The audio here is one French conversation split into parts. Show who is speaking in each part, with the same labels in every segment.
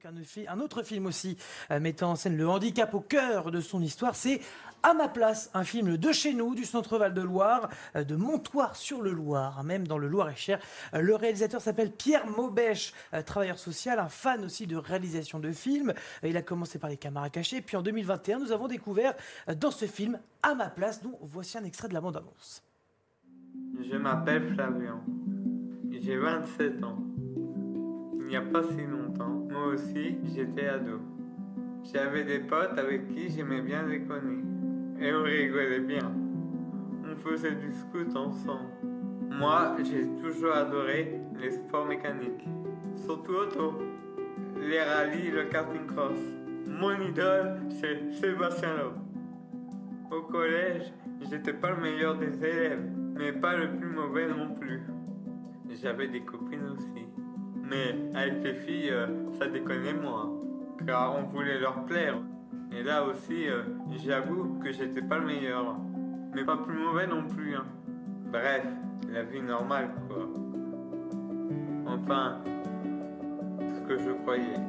Speaker 1: Donc un autre film aussi mettant en scène le handicap au cœur de son histoire, c'est À ma place, un film de chez nous, du centre Val de Loire, de Montoire-sur-le-Loir, même dans le Loir-et-Cher. Le réalisateur s'appelle Pierre Maubèche, travailleur social, un fan aussi de réalisation de films. Il a commencé par Les Caméras cachées, puis en 2021, nous avons découvert dans ce film À ma place, dont voici un extrait de la bande-annonce.
Speaker 2: Je m'appelle Flavien, j'ai 27 ans. Il n'y a pas si longtemps, moi aussi, j'étais ado. J'avais des potes avec qui j'aimais bien déconner. Et on rigolait bien. On faisait du scout ensemble. Moi, j'ai toujours adoré les sports mécaniques. Surtout auto. Les rallyes, le karting cross. Mon idole, c'est Sébastien Loeb. Au collège, j'étais pas le meilleur des élèves, mais pas le plus mauvais non plus. J'avais des copines aussi. Mais avec les filles, ça déconnait moins, car on voulait leur plaire. Et là aussi, j'avoue que j'étais pas le meilleur, mais pas plus mauvais non plus. Hein. Bref, la vie normale, quoi. Enfin, ce que je croyais.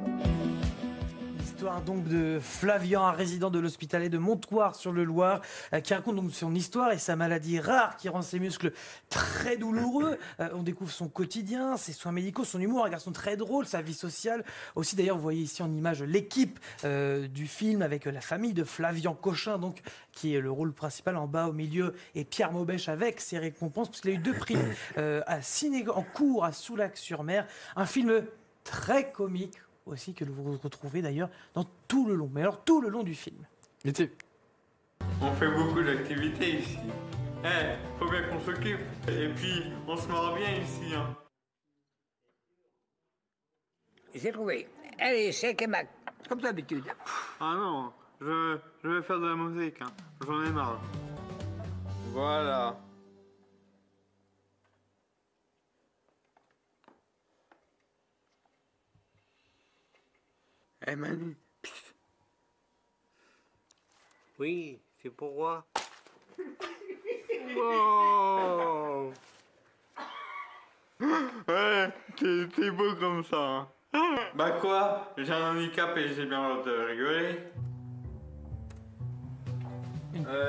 Speaker 1: L'histoire donc de Flavien, un résident de l'hospitalier de Montoire-sur-le-Loir, qui raconte donc son histoire et sa maladie rare qui rend ses muscles très douloureux. On découvre son quotidien, ses soins médicaux, son humour, un garçon très drôle, sa vie sociale. Aussi d'ailleurs, vous voyez ici en image l'équipe du film avec la famille de Flavien Cochin, donc, qui est le rôle principal en bas au milieu, et Pierre Maubèche avec ses récompenses, puisqu'il a eu 2 prix en cours à Soulac-sur-Mer. Un film très comique aussi, que vous retrouvez d'ailleurs dans tout le long, mais alors tout le long du film.
Speaker 2: On fait beaucoup d'activités ici. Faut bien qu'on s'occupe. Et puis, on se marre bien ici. Hein.
Speaker 3: J'ai trouvé. Allez, chèque et mac, comme d'habitude.
Speaker 2: Ah non, je vais faire de la musique. Hein. J'en ai marre. Voilà. Manu.
Speaker 3: Oui, c'est pourquoi.
Speaker 2: Wow. Ouais, t'es beau comme ça. Hein. Bah quoi? J'ai un handicap et j'ai bien le droit de rigoler.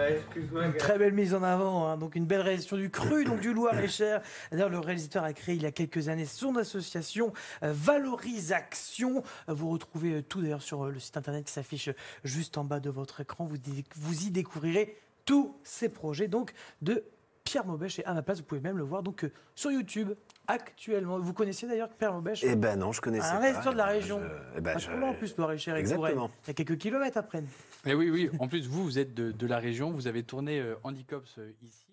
Speaker 2: Excuse-moi.
Speaker 1: Une très belle mise en avant, hein. Donc une belle réalisation du cru, donc du Loir-et-Cher. D'ailleurs, le réalisateur a créé il y a quelques années son association Valorisation. Vous retrouvez tout d'ailleurs sur le site internet qui s'affiche juste en bas de votre écran. Vous y découvrirez tous ces projets donc de Pierre Maubèche. Et à ma place, vous pouvez même le voir donc sur YouTube actuellement. Vous connaissiez d'ailleurs Pierre Maubèche?
Speaker 4: Eh ben non, je connaissais pas.
Speaker 1: Un réalisateur de la région.
Speaker 4: Pas
Speaker 1: trop loin en plus, Loir-et-Cher.
Speaker 4: Exactement.
Speaker 1: Il y a quelques kilomètres après.
Speaker 5: Et oui, en plus, vous êtes de la région, vous avez tourné Handicops ici.